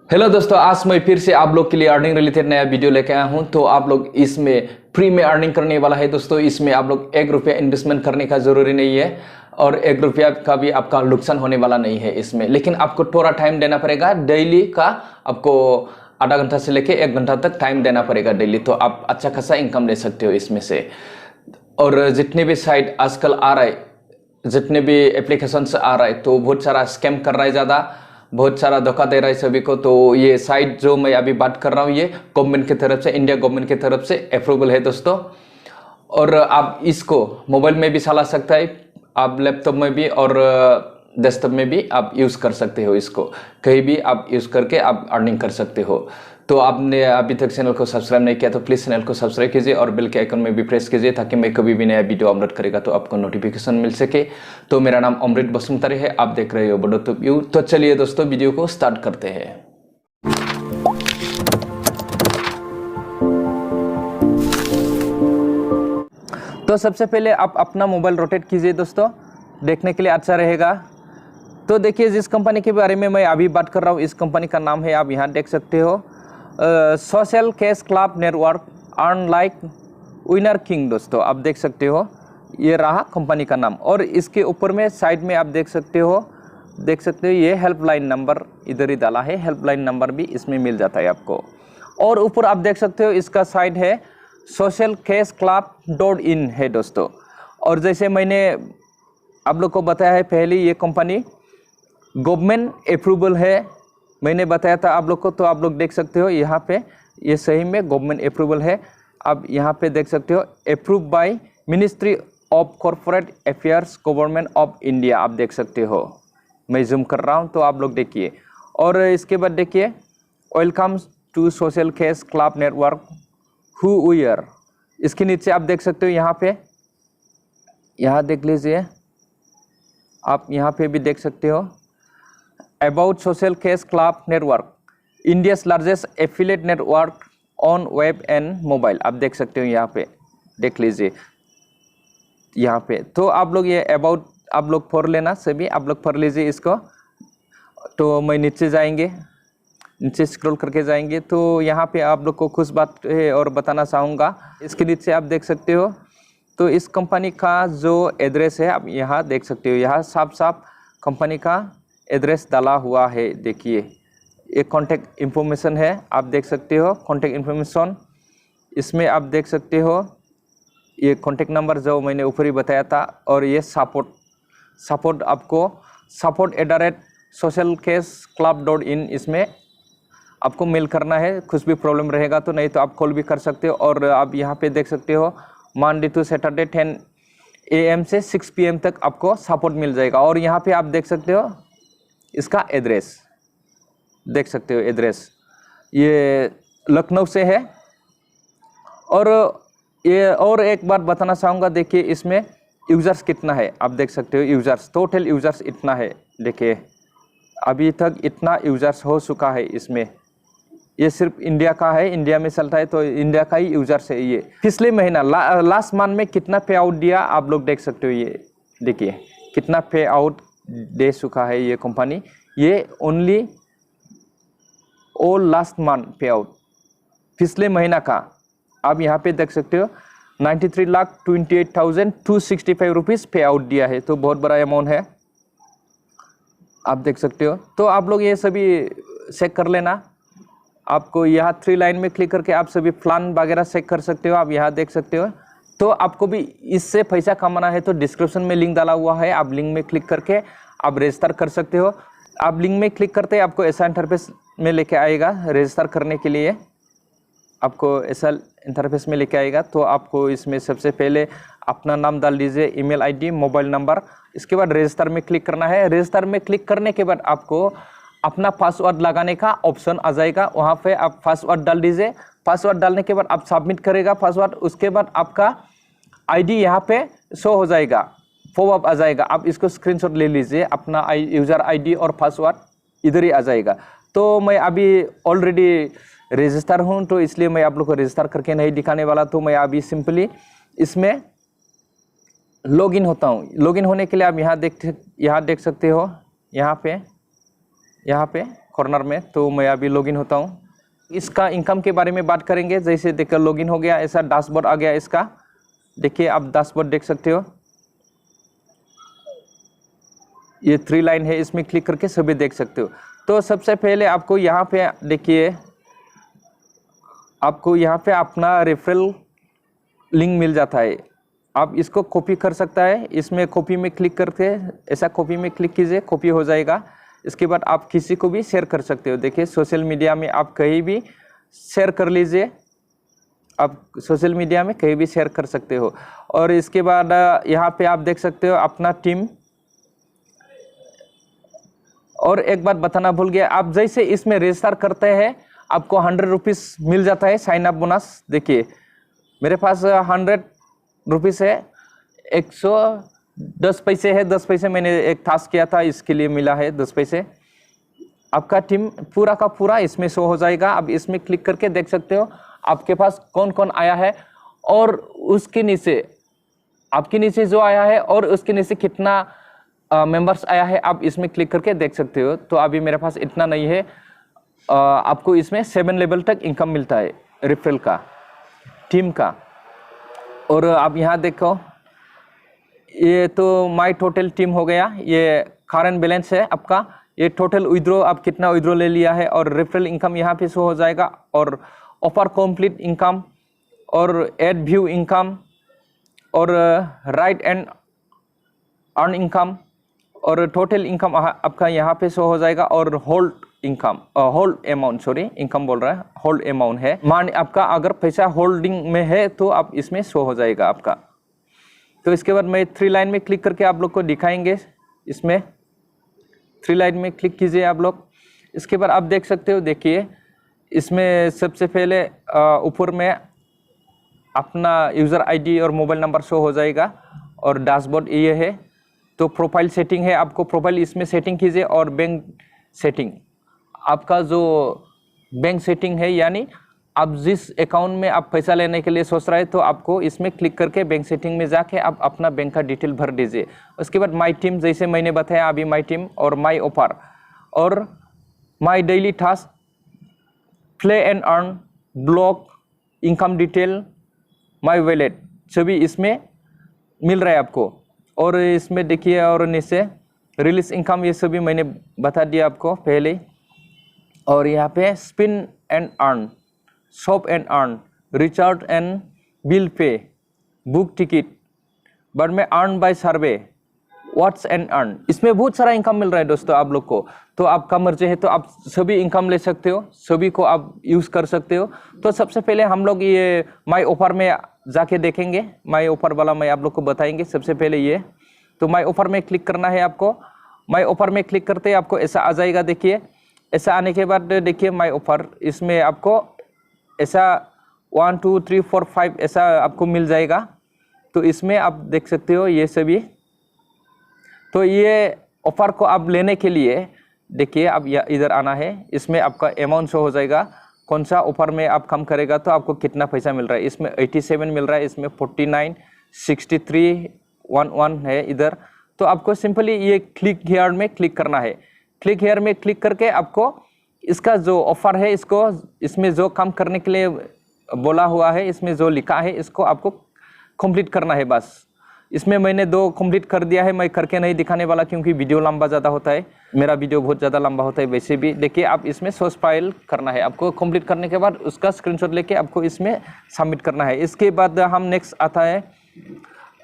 Hello दोस्तों, आज मैं फिर से आप लोग के लिए अर्निंग रिलेटेड नया वीडियो लेके आया हूं। तो आप लोग इसमें फ्री में अर्निंग करने वाला है दोस्तों। इसमें आप लोग 1 रुपया इन्वेस्टमेंट करने का ज़रूरी नहीं है और 1 रुपया का भी आपका नुकसान होने वाला नहीं है इसमें। लेकिन आपको थोड़ा टाइम देना पड़ेगा। डेली का आपको आधा घंटा से लेके 1 घंटा तक टाइम देना पड़ेगा डेली। तो आप अच्छा खासा इनकम ले सकते हो इसमें से। और जितने भी साइट आजकल आ रहा है, जितने भी एप्लीकेशन आ रहा है, तो बहुत सारा स्कैम कर रहा है, ज़्यादा बहुत सारा धोखा दे रहा है सभी को। तो ये साइट जो मैं अभी बात कर रहा हूँ, ये गवर्नमेंट की तरफ से, इंडिया गवर्नमेंट की तरफ से अप्रूवल है दोस्तों। और आप इसको मोबाइल में भी चला सकता है, आप लैपटॉप में भी और डेस्कटॉप में भी आप यूज़ कर सकते हो। इसको कहीं भी आप यूज़ करके आप अर्निंग कर सकते हो। तो आपने अभी तक चैनल को सब्सक्राइब नहीं किया तो प्लीज़ चैनल को सब्सक्राइब कीजिए और बेल के आइकन में भी प्रेस कीजिए, ताकि मैं कभी भी नया वीडियो अपलोड करेगा तो आपको नोटिफिकेशन मिल सके। तो मेरा नाम अमृत बसुमतारी है, आप देख रहे हो बड़ोतुप यू। तो चलिए दोस्तों, वीडियो को स्टार्ट करते हैं। तो सबसे पहले आप अपना मोबाइल रोटेट कीजिए दोस्तों, देखने के लिए अच्छा रहेगा। तो देखिए, जिस कंपनी के बारे में मैं अभी बात कर रहा हूँ, इस कंपनी का नाम है, आप यहाँ देख सकते हो, social cash club network earn like winner king. दोस्तों आप देख सकते हो, ये रहा कंपनी का नाम। और इसके ऊपर में साइड में आप देख सकते हो ये हेल्पलाइन नंबर इधर ही डाला है। हेल्पलाइन नंबर भी इसमें मिल जाता है आपको। और ऊपर आप देख सकते हो, इसका साइट है socialcashclub.in है दोस्तों। और जैसे मैंने आप लोग को बताया है पहले, ये कंपनी गवर्नमेंट अप्रूवल है, मैंने बताया था आप लोग को। तो आप लोग देख सकते हो यहाँ पे, ये सही में गवर्नमेंट अप्रूवल है। आप यहाँ पे देख सकते हो, approve by ministry of corporate affairs government of India. आप देख सकते हो, मैं जूम कर रहा हूँ तो आप लोग देखिए। और इसके बाद देखिए, welcome to social cash club network who we are. इसके नीचे आप देख सकते हो, यहाँ पे, यहाँ देख लीजिए, आप यहाँ पे भी देख सकते हो, about social cash club network, India's largest affiliate network on web and mobile. आप देख सकते हो, यहाँ पे देख लीजिए यहाँ पे। तो आप लोग ये अबाउट आप लोग पढ़ लेना, सभी आप लोग पढ़ लीजिए इसको। तो मैं नीचे जाएंगे, नीचे स्क्रॉल करके जाएंगे तो यहाँ पे आप लोग को कुछ बात है और बताना चाहूँगा। इसके नीचे आप देख सकते हो, तो इस कंपनी का जो एड्रेस है, आप यहाँ देख सकते हो, यहाँ साफ साफ कंपनी का एड्रेस डाला हुआ है। देखिए, ये कॉन्टैक्ट इन्फॉर्मेशन है, आप देख सकते हो कॉन्टैक्ट इन्फॉर्मेशन। इसमें आप देख सकते हो ये कॉन्टैक्ट नंबर जो मैंने ऊपर ही बताया था। और ये सपोर्ट आपको support@socialcashclub.in इसमें आपको मेल करना है। कुछ भी प्रॉब्लम रहेगा तो, नहीं तो आप कॉल भी कर सकते हो। और आप यहाँ पे देख सकते हो, मंडे टू सैटरडे 10 AM से 6 PM तक आपको सपोर्ट मिल जाएगा। और यहाँ पे आप देख सकते हो इसका एड्रेस, देख सकते हो एड्रेस, ये लखनऊ से है। और ये और एक बात बताना चाहूँगा, देखिए इसमें यूज़र्स कितना है, आप देख सकते हो यूज़र्स, टोटल यूज़र्स इतना है। देखिए अभी तक इतना यूज़र्स हो चुका है इसमें। ये सिर्फ इंडिया का है, इंडिया में चलता है तो इंडिया का ही यूज़र्स है। ये पिछले महीना लास्ट मंथ में कितना पे आउट दिया, आप लोग देख सकते हो। ये देखिए कितना पे आउट दे चुका है ये कंपनी। ये ओनली ऑल लास्ट मंथ पे आउट, पिछले महीना का आप यहाँ पे देख सकते हो, 93,28,265 रुपीज़ पे आउट दिया है। तो बहुत बड़ा अमाउंट है, आप देख सकते हो। तो आप लोग ये सभी चेक कर लेना। आपको यहाँ 3 लाइन में क्लिक करके आप सभी प्लान वगैरह चेक कर सकते हो, आप यहाँ देख सकते हो। तो आपको भी इससे पैसा कमाना है तो डिस्क्रिप्शन में लिंक डाला हुआ है, आप लिंक में क्लिक करके आप रजिस्टर कर सकते हो। आप लिंक में क्लिक करते आपको ऐसा इंटरफेस में लेके आएगा। रजिस्टर करने के लिए आपको ऐसा इंटरफेस में लेके आएगा। तो आपको इसमें सबसे पहले अपना नाम डाल दीजिए, ईमेल आईडी, मोबाइल नंबर। इसके बाद रजिस्टर में क्लिक करना है। रजिस्टर में क्लिक करने के बाद आपको अपना पासवर्ड लगाने का ऑप्शन आ जाएगा, वहाँ पे आप पासवर्ड डाल दीजिए। पासवर्ड डालने के बाद आप सबमिट करेगा पासवर्ड। उसके बाद आपका आईडी यहाँ पे शो हो जाएगा, पॉपअप आ जाएगा। आप इसको स्क्रीनशॉट ले लीजिए, अपना यूज़र आईडी और पासवर्ड इधर ही आ जाएगा। तो मैं अभी ऑलरेडी रजिस्टर हूँ, तो इसलिए मैं आप लोग को रजिस्टर करके नहीं दिखाने वाला। तो मैं अभी सिंपली इसमें लॉगिन होता हूँ। लॉगिन होने के लिए आप यहाँ देख सकते हो, यहाँ पे कॉर्नर में। तो मैं अभी लॉगिन होता हूँ। इसका इनकम के बारे में बात करेंगे। जैसे देखकर लॉगिन हो गया, ऐसा डैशबोर्ड आ गया इसका। देखिए आप डैशबोर्ड देख सकते हो, ये 3 लाइन है, इसमें क्लिक करके सभी देख सकते हो। तो सबसे पहले आपको यहाँ पे देखिए, आपको यहाँ पे अपना रेफरल लिंक मिल जाता है। आप इसको कॉपी कर सकता है, इसमें कॉपी में क्लिक करके ऐसा कॉपी में क्लिक कीजिए, कॉपी हो जाएगा। इसके बाद आप किसी को भी शेयर कर सकते हो। देखिए सोशल मीडिया में आप कहीं भी शेयर कर लीजिए, आप सोशल मीडिया में कहीं भी शेयर कर सकते हो। और इसके बाद यहाँ पे आप देख सकते हो अपना टीम। और एक बात बताना भूल गया, आप जैसे इसमें रजिस्टर करते हैं आपको 100 रुपीज़ मिल जाता है साइन अप बोनस। देखिए मेरे पास 100 रुपीज़ है, 110 पैसे है, 10 पैसे मैंने एक टास्क किया था इसके लिए मिला है 10 पैसे। आपका टीम पूरा का पूरा इसमें शो हो जाएगा। अब इसमें क्लिक करके देख सकते हो आपके पास कौन कौन आया है, और उसके नीचे आपके नीचे जो आया है और उसके नीचे कितना मेंबर्स आया है, आप इसमें क्लिक करके देख सकते हो। तो अभी मेरे पास इतना नहीं है। आपको इसमें 7 लेवल तक इनकम मिलता है रेफरल का, टीम का। और आप यहाँ देखो, ये तो माय टोटल टीम हो गया, ये करंट बैलेंस है आपका, ये टोटल विड्रॉ आप कितना विड्रॉ ले लिया है, और रेफरल इनकम यहाँ पे शो हो जाएगा, और ऑफर कंप्लीट इनकम, और एड व्यू इनकम, और राइट एंड अर्न इनकम, और टोटल इनकम आपका यहाँ पे शो हो जाएगा, और hold income, hold amount, sorry income बोल रहा है, होल्ड अमाउंट है। मान आपका अगर पैसा होल्डिंग में है तो आप इसमें शो हो जाएगा आपका। तो इसके बाद मैं 3 लाइन में क्लिक करके आप लोग को दिखाएंगे। इसमें 3 लाइन में क्लिक कीजिए आप लोग। इसके बाद आप देख सकते हो, देखिए इसमें सबसे पहले ऊपर में अपना यूज़र आईडी और मोबाइल नंबर शो हो जाएगा, और डैशबोर्ड ये है। तो प्रोफाइल सेटिंग है, आपको प्रोफाइल इसमें सेटिंग कीजिए, और बैंक सेटिंग, आपका जो बैंक सेटिंग है, यानी आप जिस अकाउंट में आप पैसा लेने के लिए सोच रहे हैं, तो आपको इसमें क्लिक करके बैंक सेटिंग में जाके आप अपना बैंक का डिटेल भर दीजिए। उसके बाद माई टीम, जैसे मैंने बताया अभी, माई टीम और माई ऑफर और my daily task, play and earn, block, income detail, my wallet, सभी इसमें मिल रहा है आपको। और इसमें देखिए, और नीचे रिलीज इनकम, ये सभी मैंने बता दिया आपको पहले। और यहाँ पे spin and earn, shop and earn, recharge and bill pay, book ticket, but में earn by survey, what's and earn, इसमें बहुत सारा इनकम मिल रहा है दोस्तों आप लोग को। तो आपका मर्जी है तो आप सभी इनकम ले सकते हो, सभी को आप यूज़ कर सकते हो। तो सबसे पहले हम लोग ये माई ऑफर में जाके देखेंगे, माई ऑफर वाला मैं आप लोग को बताएंगे। सबसे पहले ये, तो माई ऑफर में क्लिक करना है आपको। माई ऑफर में क्लिक करते ही आपको ऐसा आ जाएगा। देखिए ऐसा आने के बाद देखिए माई ऑफर, इसमें आपको ऐसा 1 2 3 4 5 ऐसा आपको मिल जाएगा। तो इसमें आप देख सकते हो ये सभी। तो ये ऑफर को आप लेने के लिए देखिए अब इधर आना है, इसमें आपका अमाउंट शो हो जाएगा, कौन सा ऑफर में आप काम करेगा तो आपको कितना पैसा मिल रहा है। इसमें 87 मिल रहा है, इसमें 49, 63, 11 है इधर। तो आपको सिंपली ये क्लिक हियर में क्लिक करना है। क्लिक हियर में क्लिक करके आपको इसका जो ऑफर है, इसको इसमें जो काम करने के लिए बोला हुआ है, इसमें जो लिखा है, इसको आपको कंप्लीट करना है बस। इसमें मैंने 2 कंप्लीट कर दिया है, मैं करके नहीं दिखाने वाला क्योंकि वीडियो लंबा ज़्यादा होता है, मेरा वीडियो बहुत ज़्यादा लंबा होता है वैसे भी। देखिए आप इसमें सोर्स फाइल करना है आपको, कंप्लीट करने के बाद उसका स्क्रीनशॉट लेके आपको इसमें सबमिट करना है। इसके बाद हम नेक्स्ट आता है,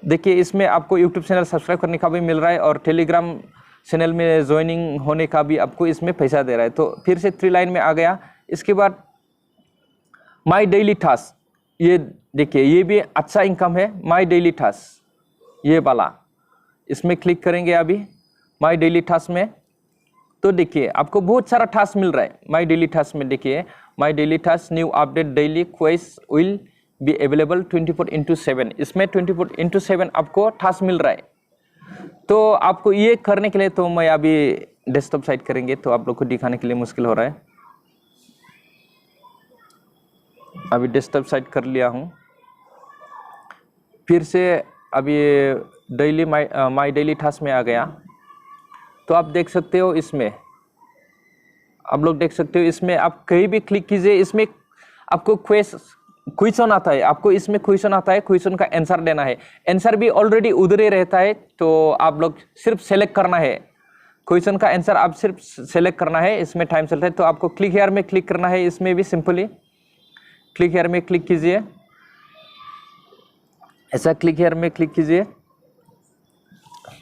देखिए इसमें आपको यूट्यूब चैनल सब्सक्राइब करने का भी मिल रहा है, और टेलीग्राम चैनल में ज्वाइनिंग होने का भी आपको इसमें पैसा दे रहा है। तो फिर से 3 लाइन में आ गया। इसके बाद माई डेली टास्क, ये देखिए ये भी अच्छा इनकम है। माई डेली टास्क ये वाला, इसमें क्लिक करेंगे अभी माई डेली टास्क में। तो देखिए आपको बहुत सारा टास्क मिल रहा है माई डेली टास्क में। देखिए my daily task, new update daily quest will be available 24/7, इसमें 24/7 आपको टास्क मिल रहा है। तो आपको ये करने के लिए, तो मैं अभी डेस्कटॉप साइट करेंगे तो आप लोग को दिखाने के लिए मुश्किल हो रहा है। अभी डेस्कटॉप साइट कर लिया हूँ। फिर से अभी डेली माई डेली टास्क में आ गया। तो आप देख सकते हो इसमें आप लोग देख सकते हो। इसमें आप कहीं भी क्लिक कीजिए, इसमें आपको क्वेश्चन आता है, आपको इसमें क्वेश्चन आता है, क्वेश्चन का आंसर देना है। आंसर भी ऑलरेडी उधर ही रहता है, तो आप लोग सिर्फ सेलेक्ट करना है, क्वेश्चन का आंसर आप सिर्फ सेलेक्ट करना है। इसमें टाइम चलता है तो आपको क्लिक हियर में क्लिक करना है। इसमें भी सिंपली क्लिक हियर में क्लिक कीजिए, ऐसा क्लिक हियर में क्लिक कीजिए।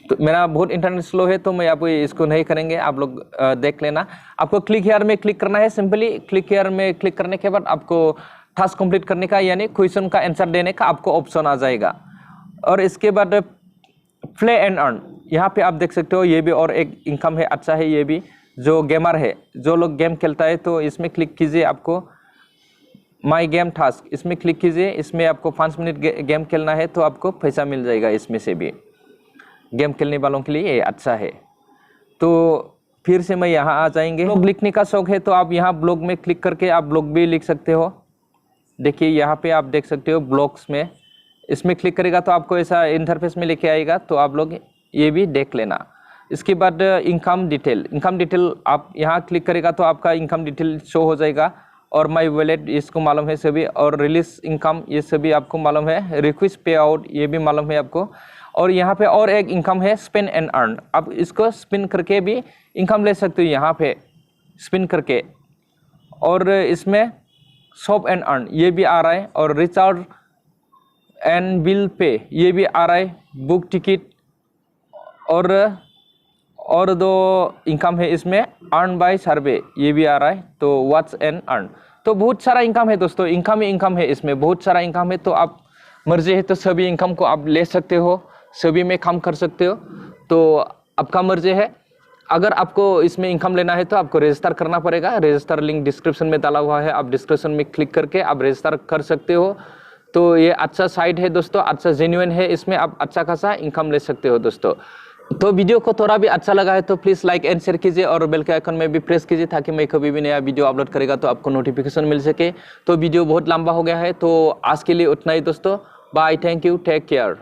तो मेरा बहुत इंटरनेट स्लो है तो मैं आपको इसको नहीं करेंगे, आप लोग देख लेना। आपको क्लिक हियर में क्लिक करना है। सिंपली क्लिक हियर में क्लिक करने के बाद आपको टास्क कंप्लीट करने का यानी क्वेश्चन का आंसर देने का आपको ऑप्शन आ जाएगा। और इसके बाद प्ले एंड अर्न, यहाँ पे आप देख सकते हो, ये भी और एक इनकम है, अच्छा है। ये भी जो गेमर है, जो लोग गेम खेलता है तो इसमें क्लिक कीजिए। आपको माई गेम टास्क इसमें क्लिक कीजिए। इसमें आपको 5 मिनट गेम खेलना है तो आपको पैसा मिल जाएगा। इसमें से भी गेम खेलने वालों के लिए ये अच्छा है। तो फिर से मैं यहाँ आ जाएंगे। ब्लॉग लिखने का शौक है तो आप यहाँ ब्लॉग में क्लिक करके आप ब्लॉग भी लिख सकते हो। देखिए यहाँ पे आप देख सकते हो ब्लॉग्स में, इसमें क्लिक करेगा तो आपको ऐसा इंटरफेस में लेके आएगा, तो आप लोग ये भी देख लेना। इसके बाद इनकम डिटेल आप यहाँ क्लिक करेगा तो आपका इनकम डिटेल शो हो जाएगा। और माई वॉलेट इसको मालूम है सभी, और रिलीज इनकम ये सभी आपको मालूम है। रिक्वेस्ट पे आउट ये भी मालूम है आपको। और यहाँ पे और एक इनकम है स्पिन एंड अर्न, आप इसको स्पिन करके भी इनकम ले सकते हो यहाँ पे स्पिन करके। और इसमें शॉप एंड अर्न ये भी आ रहा है, और रिचार्ज एंड बिल पे ये भी आ रहा है, बुक टिकट। और 2 इनकम है इसमें, अर्न बाय सर्वे ये भी आ रहा है, तो वॉच एंड अर्न। तो बहुत सारा इनकम है दोस्तों, इनकम ही इनकम है, इसमें बहुत सारा इनकम है। तो आप मर्जी है तो सभी इनकम को आप ले सकते हो, सभी में काम कर सकते हो, तो आपका मर्जी है। अगर आपको इसमें इनकम लेना है तो आपको रजिस्टर करना पड़ेगा। रजिस्टर लिंक डिस्क्रिप्शन में डाला हुआ है, आप डिस्क्रिप्शन में क्लिक करके आप रजिस्टर कर सकते हो। तो ये अच्छा साइट है दोस्तों, अच्छा जेन्युइन है, इसमें आप अच्छा खासा इनकम ले सकते हो दोस्तों। तो वीडियो को थोड़ा भी अच्छा लगा है तो प्लीज़ लाइक एंड शेयर कीजिए, और बेल के आइकन में भी प्रेस कीजिए, ताकि मैं कभी भी नया वीडियो अपलोड करेगा तो आपको नोटिफिकेशन मिल सके। तो वीडियो बहुत लंबा हो गया है, तो आज के लिए उतना ही दोस्तों। Bye, thank you, take care.